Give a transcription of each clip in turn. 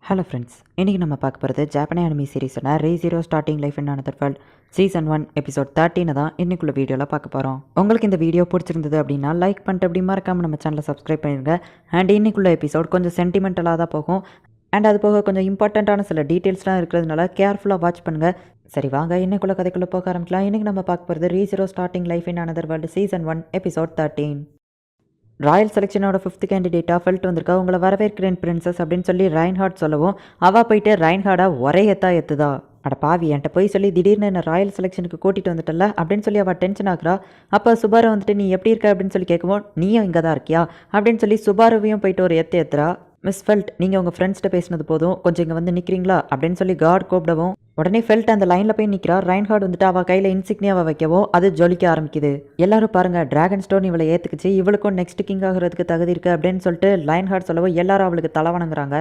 Hello friends, இன்றைக்கி நம்ம பார்க்க போகிறது ஜாப்பனே அனிமி சீரிஸான ரீ0 starting life in another world season 1 episode 13 தான் இன்னைக்குள்ள வீடியோவில் பார்க்க போகிறோம். உங்களுக்கு இந்த வீடியோ பிடிச்சிருந்தது அப்படின்னா லைக் பண்ணிட்டு அப்படி மறக்காமல் நம்ம சேனலை சப்ஸ்கிரைப் பண்ணிடுங்க. அண்ட் இன்னைக்குள்ள எபிசோட் கொஞ்சம் சென்டிமெண்டலாக தான் போகும். அண்ட் அது போக கொஞ்சம் இம்பார்ட்டண்ட்டான சில டீட்டெயில்ஸ்லாம் இருக்கிறதுனால கேர்ஃபுல்லாக வாட்ச் பண்ணுங்கள். சரி வாங்க இன்னைக்குள்ள கதைக்குள்ளே போக ஆரம்பிக்கலாம். இன்றைக்கி நம்ம பார்க்க போகிறது ரீ0 starting life in another world season 1 episode 13. Royal செலெக்ஷனோட 5th கேண்டிடேட்டாக ஃபெல்ட் வந்திருக்கா. உங்களை வரவேற்கிறேன் பிரின்சஸ் அப்படின்னு சொல்லி ரைன்ஹார்ட் சொல்லவும் அவள் போயிட்டு ரைன்ஹார்டா ஒரே எத்துதா. அட பாவி, என்கிட்ட போய் சொல்லி திடீர்னு என்ன ராயல் செலெக்ஷனுக்கு கூட்டிகிட்டு வந்துட்டல அப்படின்னு சொல்லி அவள் டென்ஷன் ஆகுறா. அப்போ சுபாரு வந்துட்டு நீ எப்படி இருக்க அப்படின்னு சொல்லி கேட்கவும் நீயும் இங்கே தான் இருக்கியா அப்படின்னு சொல்லி சுபாருவையும் போயிட்டு ஒரு ஏற்றுறா. மிஸ் ஃபெல்ட், நீங்கள் உங்கள் ஃப்ரெண்ட்ஸ்கிட்ட பேசினது போதும், கொஞ்சம் இங்கே வந்து நிற்கிறீங்களா அப்படின்னு சொல்லி கார்டு கூப்பிடவும் உடனே ஃபெல்ட் அந்த லைனில் போய் நிற்கிறா. ரைன்ஹார்ட் வந்துட்டு அவள் கையில் இன்சிக்னியாவை வைக்கவும் அது ஜொலிக்க ஆரம்பிக்குது. எல்லாரும் பாருங்க, டிராகன் ஸ்டோன் இவளை ஏற்றுக்குச்சு, இவளுக்கும் நெக்ஸ்ட் கிங் ஆகிறதுக்கு தகுதி இருக்குது அப்படின்னு சொல்லிட்டு ரைன்ஹார்ட் சொல்லவும் எல்லாரும் அவளுக்கு தலை வணங்குறாங்க.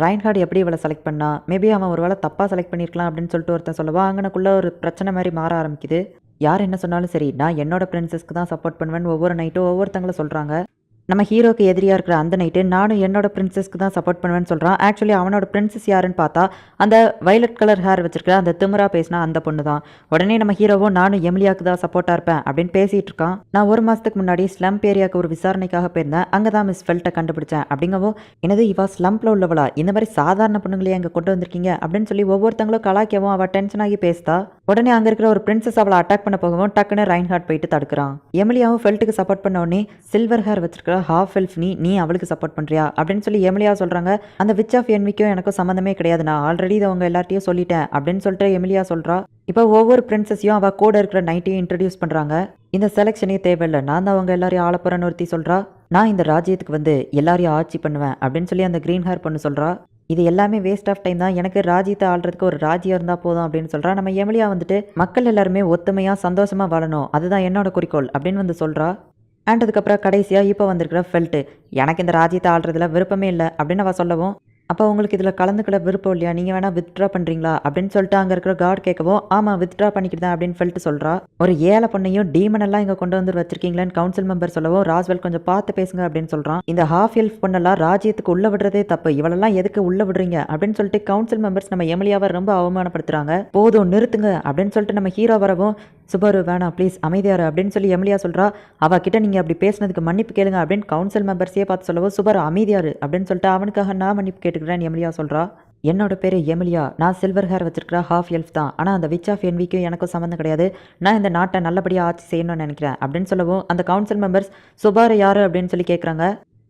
ரைன்ஹார்ட் எப்படி இவளை செலக்ட் பண்ணா, மேபி அவன் ஒரு வேளை தப்பாக செலக்ட் பண்ணியிருக்கலாம் அப்படின்னு சொல்லிட்டு ஒருத்தன் சொல்லவா அங்கனக்குள்ளே ஒரு பிரச்சனை மாதிரி மாற ஆரம்பிக்குது. யார் என்ன சொன்னாலும் சரி, நான் என்னோட பிரின்சஸ்க்கு தான் சப்போர்ட் பண்ணுவேன் ஒவ்வொரு நைட்டும் ஒவ்வொருத்தங்களை சொல்கிறாங்க. நம்ம ஹீரோக்கு எதிரியாக இருக்கிற அந்த நைட்டு நானும் என்னோட பிரின்சஸ்க்கு தான் சப்போர்ட் பண்ணுவேன்னு சொல்கிறான். ஆக்சுவலி அவனோட பிரின்சஸ் யாருன்னு பார்த்தா அந்த வைலட் கலர் ஹேர் வச்சிருக்கிற அந்த திமிரா பேசினா அந்த பொண்ணு தான். உடனே நம்ம ஹீரோவும் நானும் எமிலியாவுக்கு தான் சப்போர்ட்டாக இருப்பேன் அப்படின்னு பேசிகிட்டு இருக்கான். நான் ஒரு மாதத்துக்கு முன்னாடி ஸ்லம்ப் ஏரியாவுக்கு ஒரு விசாரணைக்காக போயிருந்தேன், அங்கே தான் மிஸ் ஃபெல்ட்டை கண்டுபிடிச்சேன் அப்படிங்கவும் என்னது இவா ஸ்லம்பில் உள்ளவளா, இந்த மாதிரி சாதாரண பொண்ணுங்களே அங்கே கொண்டு வந்திருக்கீங்க அப்படின்னு சொல்லி ஒவ்வொருத்தங்களும் கலாய்க்கவும் அவள் டென்ஷன் ஆகி பேசுதா. உடனே அங்கே இருக்கிற ஒரு பிரின்சஸ் அவளை அட்டாக் பண்ண போகவும் டக்குன்னு ரைன்ஹார்ட் போயிட்டு தடுக்கிறான். எமிலியாவும் ஃபெல்ட்டுக்கு சப்போர்ட் பண்ண உடனே சில்வர் ஹேர் வச்சிருக்கிற ஹாஃப் எல்ஃப் நீ அவளுக்கு சப்போர்ட் பண்ணுறியா அப்படின்னு சொல்லி எமிலியா சொல்கிறாங்க. அந்த விச் ஆஃப் என்விக்கும் எனக்கும் சம்மந்தமே கிடையாது, நான் ஆல்ரெடி இதை அவங்க எல்லார்ட்டையும் சொல்லிட்டேன் அப்படின்னு சொல்லிட்டு எமிலியா சொல்கிறா. இப்போ ஒவ்வொரு பிரின்சஸையும் அவள் கூட இருக்கிற நைட்டையும் இன்ட்ரடியூஸ் பண்ணுறாங்க. இந்த செலெக்ஷனே தேவையில்லை, நான் தான் அவங்க எல்லாரையும் ஆளப்போறேன்னு ஒருத்தி சொல்கிறா. நான் இந்த ராஜ்யத்துக்கு வந்து எல்லாரையும் ஆட்சி பண்ணுவேன் அப்படின்னு சொல்லி அந்த க்ரீன் ஹேர் பொண்ணு சொல்கிறா. இது எல்லாமே வேஸ்ட் ஆஃப் டைம் தான், எனக்கு ராஜ்யத்தை ஆள்றதுக்கு ஒரு ராஜ்யம் இருந்தால் போதும் அப்படின்னு சொல்கிறா. நம்ம எமிலியா வந்துட்டு மக்கள் எல்லாருமே ஒத்துமையாக சந்தோஷமாக வாழணும், அதுதான் என்னோட குறிக்கோள் அப்படின்னு வந்து சொல்கிறா. அண்ட் அதுக்கப்புறம் கடைசியாக இப்போ வந்திருக்கிற ஃபெல்ட்டு, எனக்கு இந்த ராஜ்யத்தை ஆள்றதுல விருப்பமே இல்லை அப்படின்னு அவள் சொல்லவும் அப்போ உங்களுக்கு இதில் கலந்துக்கிட விருப்பம் இல்லையா, நீங்கள் வேணால் வித்ட்ரா பண்ணுறீங்களா அப்படின்னு சொல்லிட்டு அங்கே இருக்கிற கார்டு கேட்கவும் ஆமாம் வித்ட்ரா பண்ணிக்கிட்டேன் அப்படின்னு ஃபெல்ட்டு சொல்கிறா. ஒரு ஏழை பொண்ணையும் டீமன் எல்லாம் இங்கே கொண்டு வந்து வச்சிருக்கீங்களேன்னு கவுன்சில் மெம்பர் சொல்லவும் ராஸ்வெல் கொஞ்சம் பார்த்து பேசுங்க அப்படின்னு சொல்கிறான். இந்த ஹாஃப் எல்ஃப் பொண்ணெல்லாம் ராஜ்யத்துக்கு உள்ள விடுறதே தப்பு, இவளெல்லாம் எதுக்கு உள்ள விடுறீங்க அப்படின்னு சொல்லிட்டு கவுன்சில் மெம்பர்ஸ் நம்ம எமிலியாவை ரொம்ப அவமானப்படுத்துறாங்க. போதும் நிறுத்துங்க அப்படின்னு சொல்லிட்டு நம்ம ஹீரோ வரவும் சுபாரு வேணாம் ப்ளீஸ் அமைதியாரு அப்படின்னு சொல்லி எமிலியா சொல்கிறா. அவகிட்ட நீங்கள் அப்படி பேசினதுக்கு மன்னிப்பு கேளுங்க அப்படின்னு கவுன்சில் மெம்பர்ஸே பார்த்து சொல்லவும் சுபாரு அமைதியாரு அப்படின்னு சொல்லிட்டு அவனுக்காக நான் மன்னிப்பு கேட்டுக்கிறேன் எமிலியா சொல்கிறா. என்னோட பேர் எமிலியா, நான் சில்வர் ஹேர் வச்சிருக்கிற ஹாஃப் எல்ஃப் தான், ஆனால் அந்த விச் ஆஃப் என்விக்கும் எனக்கும் சம்மந்தம் கிடையாது, நான் இந்த நாட்டை நல்லபடியாக ஆட்சி செய்யணும்னு நினைக்கிறேன் அப்படின்னு சொல்லவும் அந்த கவுன்சில் மெம்பர்ஸ் சுபாரு யாரு அப்படின்னு சொல்லி கேட்குறாங்க.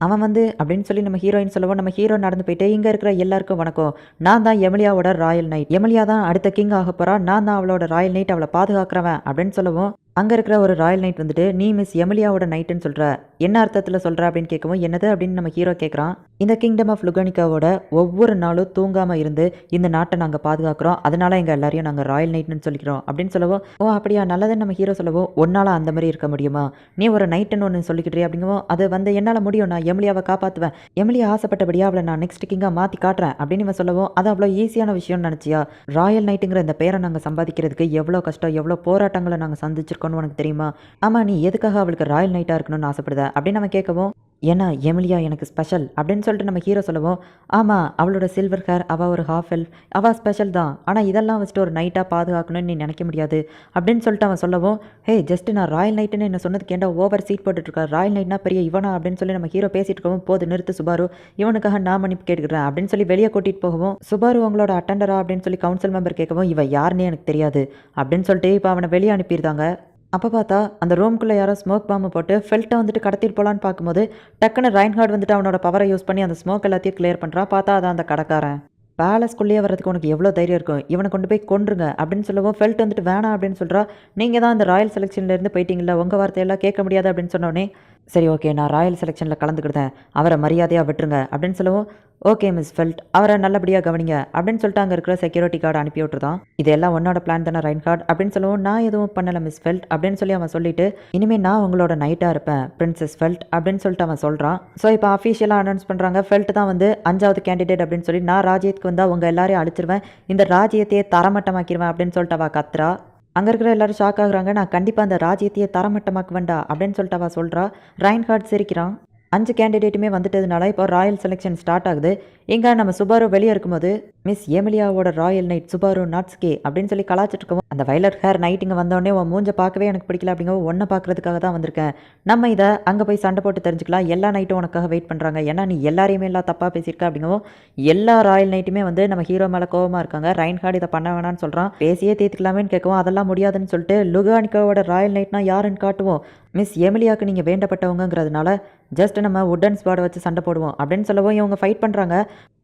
அவன் வந்து அப்படின்னு சொல்லி நம்ம ஹீரோயின் சொல்லவும் நம்ம ஹீரோ நடந்து போயிட்டு இங்கே இருக்கிற எல்லாருக்கும் வணக்கம், நான் தான் எமிலியாவோட ராயல் நைட், எமிலியா தான் அடுத்த கிங் ஆக போகிறா, நான் தான் அவளோட ராயல் நைட், அவளை பாதுகாக்கிறவன் அப்படின்னு சொல்லவும் அங்கே இருக்கிற ஒரு ராயல் நைட் வந்துட்டு நீ மிஸ் எமிலியாவோட நைட்டுன்னு சொல்கிற, என்ன அர்த்தத்தில் சொல்கிற அப்படின்னு கேட்கவும் என்னது அப்படின்னு நம்ம ஹீரோ கேட்குறான். இந்த கிங்டம் ஆஃப் லுகானிக்காவோட ஒவ்வொரு நாளும் தூங்காமல் இருந்து இந்த நாட்டை நாங்கள் பாதுகாக்கிறோம், அதனால எங்கள் எல்லாரையும் நாங்கள் ராயல் நைட்னு சொல்லிக்கிறோம் அப்படின்னு சொல்லவும் ஓ அப்படியா நல்லதுன்னு நம்ம ஹீரோ சொல்லவும் ஒன்னால் அந்த மாதிரி இருக்க முடியுமா, நீ ஒரு நைட்டுன்னு ஒன்று சொல்லிக்கிட்டே அப்படிங்கவும் அது வந்து என்னால் முடியும், நான் எமிலியாவை காப்பாற்றுவேன், எமிலியா ஆசைப்பட்டபடியா அவளை நான் நெக்ஸ்ட் கிங்காக மாற்றி காட்டுறேன் அப்படின்னு இவன் சொல்லவும் அது அவ்வளோ ஈஸியான விஷயம்னு நினச்சியா, ராயல் நைட்டுங்கிற இந்த பேரை நாங்கள் சம்பாதிக்கிறதுக்கு எவ்வளோ கஷ்டம் எவ்வளோ போராட்டங்களை நாங்கள் சந்திச்சிருக்கோம் உனக்கு தெரியுமா, ஆமா நீ எதுக்காக அவளுக்கு ராயல் நைட்டா இருக்கணும்னு ஆசைப்படுத அப்படின்னு நம்ம கேட்கவும் ஏன்னா எமிலியா எனக்கு ஸ்பெஷல் அப்படின்னு சொல்லிட்டு நம்ம ஹீரோ சொல்லவும் ஆமாம் அவளோட சில்வர் ஹேர், அவள் ஒரு ஹாஃப் எல்ஃப், அவள் ஸ்பெஷல் தான், ஆனால் இதெல்லாம் வச்சுட்டு ஒரு நைட்டாக பாதுகாக்கணும்னு நீ நினைக்க முடியாது அப்படின்னு சொல்லிட்டு அவன் சொல்லவும் ஹே ஜஸ்ட் நான் ராயல் நைட்டுன்னு என்ன சொன்னதுக்கு ஏன்டா ஓவர் சீட் போட்டுட்ருக்கா, ராயல் நைட்னா பெரிய இவனா அப்படின்னு சொல்லி நம்ம ஹீரோ பேசிட்டு இருக்கவும் போது நிறுத்து சுபாரு, இவனுக்காக நான் மன்னிப்பு கேட்டுக்கிறேன் அப்படின்னு சொல்லி வெளியே கூட்டிகிட்டு போகவும் சுபாரு உங்களோட அட்டண்டரா அப்படின்னு சொல்லி கவுன்சில் மெம்பர் கேட்கவும் இவன் யாருன்னே எனக்கு தெரியாது அப்படின்னு சொல்லிட்டு இப்போ அவனை வெளியே அனுப்பியிருந்தாங்க. அப்போ பார்த்தா அந்த ரூம்குள்ளே யாரோ ஸ்மோக் பாம்பு போட்டு ஃபெல்ட்டை வந்துட்டு கடத்திட்டு போகலான்னு பார்க்கும்போது டக்குன்னு ரைன்ஹார்ட் வந்துட்டு அவனோட பவரை யூஸ் பண்ணி அந்த ஸ்மோக் எல்லாத்தையும் கிளியர் பண்ணுறான். பார்த்தா அதான் அந்த கடைக்காரன். பேலஸ்குள்ளேயே வரதுக்கு உனக்கு எவ்வளோ தைரியம் இருக்கும், இவனை கொண்டு போய் கொன்றுங்க அப்படின்னு சொல்லவும் ஃபெல்ட் வந்துட்டு வேணாம் அப்படின்னு சொல்கிறா. நீங்கள் தான் அந்த ராயல் செலெக்ஷன்லேருந்து போயிட்டீங்களா, உங்கள் வார்த்தையெல்லாம் கேட்க முடியாது அப்படின்னு சொன்னோடனே சரி ஓகே நான் ராயல் செலெக்ஷனில் கலந்துக்கிட்டேன், அவரை மரியாதையாக விட்டுருங்க அப்படின்னு சொல்லவும் ஓகே மிஸ் ஃபெல்ட் அவரை நல்லபடியாக கவனிங்க அப்படின்னு சொல்லிட்டு அங்கே இருக்கிற செக்யூரிட்டி கார்டு அனுப்பி விட்டுருதான். இதெல்லாம் உன்னோட பிளான் தானே ரைன்ஹார்ட் அப்படின்னு சொல்லவும் நான் எதுவும் பண்ணலை மிஸ் ஃபெல்ட் அப்படின்னு சொல்லி அவன் சொல்லிட்டு இனிமேல் நான் உங்களோட நைட்டாக இருப்பேன் பிரின்சஸ் ஃபெல்ட் அப்படின்னு சொல்லிட்டு அவன் சொல்கிறான். ஸோ இப்போ அஃபீஷியலாக அனௌன்ஸ் பண்ணுறாங்க ஃபெல்ட் தான் வந்து 5வது கேண்டிடேட் அப்படின்னு சொல்லி, நான் ராஜ்யத்துக்கு வந்தால் உங்கள் எல்லாரையும் அழிச்சிருவேன், இந்த ராஜ்யத்தையே தரமட்டமாக்கிடுவேன் அப்படின்னு சொல்லிட்டு அவள் கத்துறா. அங்கே இருக்கிற எல்லாரும் ஷாக் ஆகுறாங்க, நான் கண்டிப்பாக அந்த ராஜ்யத்தையே தரமட்டமாக்க வேண்டா அப்படின்னு சொல்லிட்டு அவள் சொல்கிறா. ரைன்ஹார்ட் சிரிக்கிறான். 5 கேண்டிடேட்டுமே வந்துட்டதுனால இப்போ ராயல் செலெக்ஷன் ஸ்டார்ட் ஆகுது. இங்கே நம்ம சுபாரு வெளியே இருக்கும்போது மிஸ் எமிலியாவோட ராயல் நைட் சுபாரு நாட்ஸ்கே அப்படின்னு சொல்லி கலாச்சிட்டு இருக்கவும், அந்த வயலட் ஹேர் நைட் இங்கே வந்தோடனே உன் மூஞ்ச பார்க்கவே எனக்கு பிடிக்கல அப்படிங்க ஒன்றை பார்க்கறதுக்காக தான் வந்திருக்கேன். நம்ம இதை அங்கே போய் சண்டை போட்டு தெரிஞ்சுக்கலாம். எல்லா நைட்டும் உனக்காக வெயிட் பண்ணுறாங்க. ஏன்னா நீ எல்லாரையுமே எல்லாம் தப்பாக பேசியிருக்க அப்படிங்கவும் எல்லா ராயல் நைட்டுமே வந்து நம்ம ஹீரோ மேலே கோவமாக இருக்காங்க. ரைன்ஹார்ட் இதை பண்ண வேணான்னு சொல்கிறான். பேசியே தீர்த்துக்கலாமேன்னு கேட்கவும் அதெல்லாம் முடியாதுன்னு சொல்லிட்டு லுகானிக்காவோட ராயல் நைட்னா யாருன்னு காட்டுவோம். மிஸ் எமிலியாவுக்கு நீங்கள் வேண்டப்பட்டவங்கிறதுனால ஜஸ்ட் நம்ம வுட்டன் ஸ்பாடை வச்சு சண்டை போடுவோம் அப்படின்னு சொல்லவும் இவங்க ஃபைட் பண்ணுறாங்க.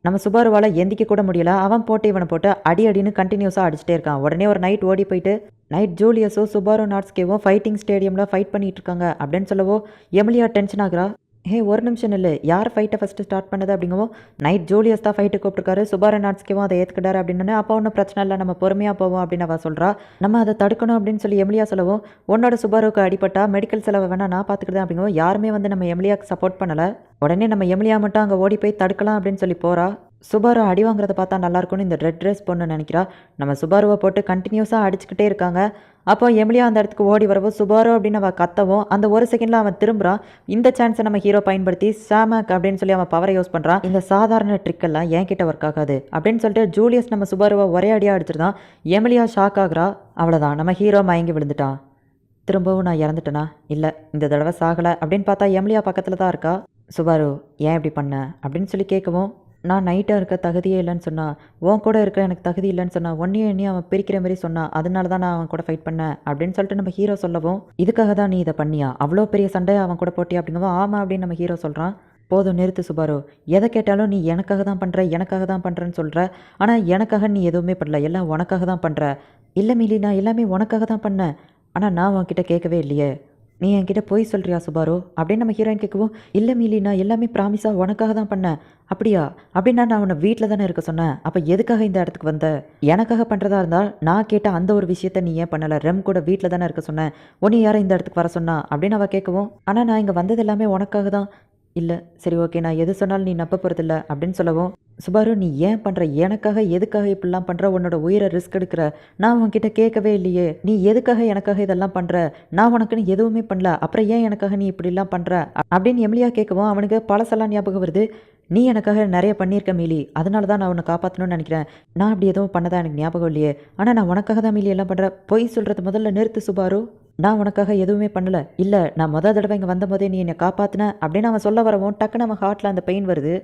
நம்ம சுபாருவால் எந்திக்க கூட முடியல. அவன் போட்டு இவனை போட்டு அடின்னு கண்டினியூஸாக அடிச்சுட்டே இருக்கான். உடனே ஒரு நைட் ஓடி போயிட்டு நைட் ஜூலியஸும் சுபாரு நாட்ஸ்கேவும் ஃபைட்டிங் ஸ்டேடியமில் ஃபைட் பண்ணிட்டு இருக்காங்க அப்படின்னு சொல்லவோ எமிலியா டென்ஷன் ஆகுறா. ஹே ஒரு நிமிஷம் இல்லை, யார் ஃபைட்டை ஃபஸ்ட்டு ஸ்டார்ட் பண்ணது அப்படிங்கவும் நைட் ஜூலியஸ் தான் ஃபைட்டு கூப்பிட்டுருக்காரு. சுபாரு நாட்ஸ்கேவும் அதை ஏற்றுக்கிட்டாரு அப்படின்னு அப்போ ஒன்றும் பிரச்சனை இல்லை, நம்ம பொறுமையாக போவோம் அப்படின்னு அவள் சொல்கிறா. நம்ம அதை தடுக்கணும் அப்படின்னு சொல்லி எமிலியா சொல்லவும் உன்னோட சுபாருக்கு அடிப்பட்டா மெடிக்கல் செலவை வேணா நான் பார்த்துக்கிட்டேன் அப்படிங்கவும் யாருமே வந்து நம்ம எமிலியாவுக்கு சப்போர்ட் பண்ணலை. உடனே நம்ம எமிலியா மட்டும் அங்கே ஓடி போய் தடுக்கலாம் அப்படின்னு சொல்லி போகிறா. சுபாரு அடி வாங்குறத பார்த்தா நல்லாயிருக்கும்னு இந்த ரெட் ட்ரெஸ் பொண்ணு நினைக்கிறா. நம்ம சுபாருவை போட்டு கண்டினியூஸாக அடிச்சுக்கிட்டே இருக்காங்க. அப்போ எமிலியா அந்த இடத்துக்கு ஓடி வரவும் சுபாரு அப்படின்னு அவள் கத்தவும் அந்த ஒரு செகண்டில் அவன் திரும்புறான். இந்த சான்ஸை நம்ம ஹீரோ பயன்படுத்தி சாமக் அப்படின்னு சொல்லி அவன் பவரை யூஸ் பண்ணுறான். இந்த சாதாரண ட்ரிக்கெல்லாம் என் கிட்ட ஒர்க் ஆகாது அப்படின்னு சொல்லிட்டு ஜூலியஸ் நம்ம சுபாருவை ஒரே அடியாக அடிச்சிருந்தான். Emilia shock ஆகுறா. அவ்வளோதான், நம்ம ஹீரோ மயங்கி விழுந்துட்டான். திரும்பவும் நான் இறந்துட்டேனா? இல்லை, இந்த தடவை சாகலை அப்படின்னு பார்த்தா எமிலியா பக்கத்தில் தான் இருக்கா. சுபாரு ஏன் இப்படி பண்ண அப்படின்னு சொல்லி கேட்கவும் நான் நைட்டாக இருக்க தகுதியே இல்லைன்னு சொன்னான். உன் கூட இருக்க எனக்கு தகுதி இல்லைன்னு சொன்னான். என்னையும் அவன் பிரிக்கிற மாதிரி சொன்னான். அதனால தான் நான் அவன் கூட ஃபைட் பண்ணேன் அப்படின்னு சொல்லிட்டு நம்ம ஹீரோ சொல்லவும் இதுக்காக தான் நீ இதை பண்ணியா? அவ்வளோ பெரிய சண்டை அவன் கூட போட்டியா அப்படிங்கவும் ஆமாம் அப்படின்னு நம்ம ஹீரோ சொல்கிறான். போதும் நிறுத்து சுபாரு, எதை கேட்டாலும் நீ எனக்காக தான் பண்ணுற எனக்காக தான் பண்ணுறேன்னு சொல்கிற. ஆனால் எனக்காக நீ எதுவுமே பண்ணல, எல்லாம் உனக்காக தான் பண்ணுற. இல்லை மிலி, நான் எல்லாமே உனக்காக தான் பண்ணேன். ஆனால் நான் உன்கிட்ட கேட்கவே இல்லையே, நீ என்கிட்ட போய் சொல்கிறியா சுபாரு அப்படின்னு நம்ம ஹீரோயின் கேட்கவும் இல்லை மிலி, நான் எல்லாமே ப்ராமிஸாக உனக்காக தான் பண்ணேன். அப்படியா? அப்படின்னா நான் உன்னை வீட்டில் தானே இருக்க சொன்னேன். அப்போ எதுக்காக இந்த இடத்துக்கு வந்த? எனக்காக பண்ணுறதா இருந்தால் நான் கேட்ட அந்த ஒரு விஷயத்த நீ ஏன் பண்ணலை? ரெம் கூட வீட்டில் தானே இருக்க சொன்னேன். உன்னை யாரை இந்த இடத்துக்கு வர சொன்னா அப்படின்னு அவள் கேட்கவும் ஆனால் நான் இங்கே வந்தது எல்லாமே உனக்காக தான். இல்லை சரி ஓகே, நான் எது சொன்னாலும் நீ நம்ப போகிறதில்ல அப்படின்னு சொல்லவும் சுபாரு நீ ஏன் பண்ணுற? எனக்காக எதுக்காக இப்படிலாம் பண்ணுற? உன்னோட உயிரை ரிஸ்க் எடுக்கிற. நான் உன்கிட்ட கேட்கவே இல்லையே, நீ எதுக்காக எனக்காக இதெல்லாம் பண்ணுற? நான் உனக்குன்னு எதுவுமே பண்ணல, அப்புறம் ஏன் எனக்காக நீ இப்படிலாம் பண்ணுற அப்படின்னு எமிலியா கேட்கவும் அவனுக்கு பழசெல்லாம் ஞாபகம் வருது. நீ எனக்காக நிறைய பண்ணியிருக்க மிலி, அதனால தான் நான் உன்னை காப்பாற்றணும்னு நினைக்கிறேன். நான் அப்படி எதுவும் பண்ணதான் எனக்கு ஞாபகம் இல்லையே. ஆனால் நான் உனக்காக தான் மிலி எல்லாம் பண்ணுறேன். பொய் சொல்கிறது முதல்ல நிறுத்து சுபாரு. நான் உனக்காக எதுவுமே பண்ணலை. இல்லை, நான் மொதல் தடவை இங்கே வந்த போதே நீ என்னை காப்பாற்றின அப்படின்னு அவன் சொல்ல வரவும் டக்குன்னு அவன் ஹார்ட்டில் அந்த பெயின் வருது.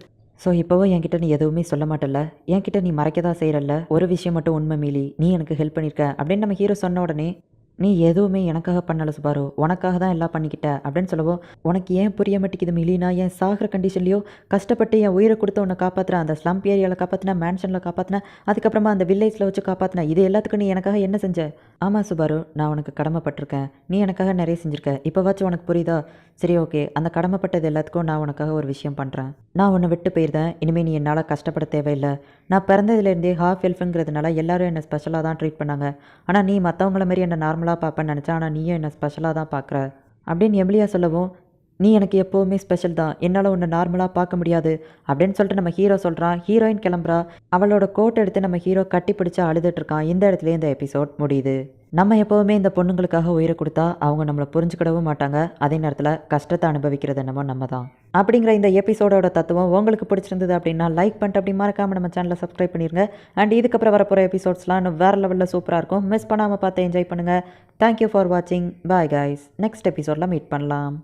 ஸோ இப்போவும் என்கிட்ட நீ எதுவுமே சொல்ல மாட்டல, என்கிட்ட நீ மறைக்க தான் செய்கிறல்ல. ஒரு விஷயம் மட்டும் உண்மை மிலி, நீ எனக்கு ஹெல்ப் பண்ணியிருக்க அப்படின்னு நம்ம ஹீரோ சொன்ன உடனே நீ எதுவுமே எனக்காக பண்ணலை சுபாரு, உனக்காக தான் எல்லாம் பண்ணிக்கிட்ட அப்படின்னு சொல்லவும் உனக்கு ஏன் புரிய மாட்டேங்குது மிலி? நான் என் சாகிற கண்டிஷன்லையோ கஷ்டப்பட்டு என் உயிரை கொடுத்து உன்னை காப்பாற்றுறேன். அந்த ஸ்லம்ப் ஏரியாவில் காப்பாற்றினேன், மேன்ஷனில் காப்பாற்றினேன், அதுக்கப்புறமா அந்த வில்லேஜில் வச்சு காப்பாற்றினேன். இது எல்லாத்துக்கும் நீ எனக்காக என்ன செஞ்ச? ஆமாம் சுபாரு, நான் உனக்கு கடமைப்பட்டிருக்கேன். நீ எனக்காக நிறைய செஞ்சுருக்க. இப்போவாச்சும் உனக்கு புரியுதா? சரி ஓகே, அந்த கடமைப்பட்டது எல்லாத்துக்கும் நான் உனக்காக ஒரு விஷயம் பண்ணுறேன். நான் உன்னை விட்டு போயிருந்தேன், இனிமேல் நீ என்னால் கஷ்டப்பட தேவையில்லை. நான் பிறந்ததுலேருந்தே ஹாஃப் எல்ஃபுங்கிறதுனால எல்லாரும் என்னை ஸ்பெஷலாக தான் ட்ரீட் பண்ணாங்க. ஆனால் நீ மற்றவங்கள மாரி என்னை நார்மலாக பார்ப்பேன்னு நினச்சா, ஆனால் நீயும் என்னை ஸ்பெஷலாக தான் பார்க்குற அப்படின்னு எமிலியா சொல்லவும் நீ எனக்கு எப்போவுமே ஸ்பெஷல் தான், என்னால் உன்னை நார்மலாக பார்க்க முடியாது அப்படின்னு சொல்லிட்டு நம்ம ஹீரோ சொல்கிறான். ஹீரோயின் கிளம்புறா. அவளோட கோட் எடுத்து நம்ம ஹீரோ கட்டி பிடிச்சி அழுதுட்ருக்கான். இந்த இடத்துல இந்த எபிசோட் முடியுது. நம்ம எப்போவுமே இந்த பொண்ணுங்களுக்காக உயிரை கொடுத்தா அவங்க நம்மளை புரிஞ்சுக்கிடவும் மாட்டாங்க. அதே நேரத்தில் கஷ்டத்தை அனுபவிக்கிறது என்னமோ நம்ம தான். அப்படிங்கிற இந்த எபிசோடோட தத்துவம் உங்களுக்கு பிடிச்சிருந்தது அப்படின்னா லைக் பண்ணிட்டு அப்படி மறக்காமல் நம்ம சேனலை சப்ஸ்கிரைப் பண்ணிடுங்க. அண்ட் இதுக்கப்புறம் வரப்போகிற எபிசோட்ஸ்லாம் இன்னும் வேறு லெவலில் சூப்பராக இருக்கும். மிஸ் பண்ணாமல் பார்த்து என்ஜாய் பண்ணுங்கள். தேங்க்யூ ஃபார் வாட்சிங். Bye guys. நெக்ஸ்ட் எபிசோடில் மீட் பண்ணலாம்.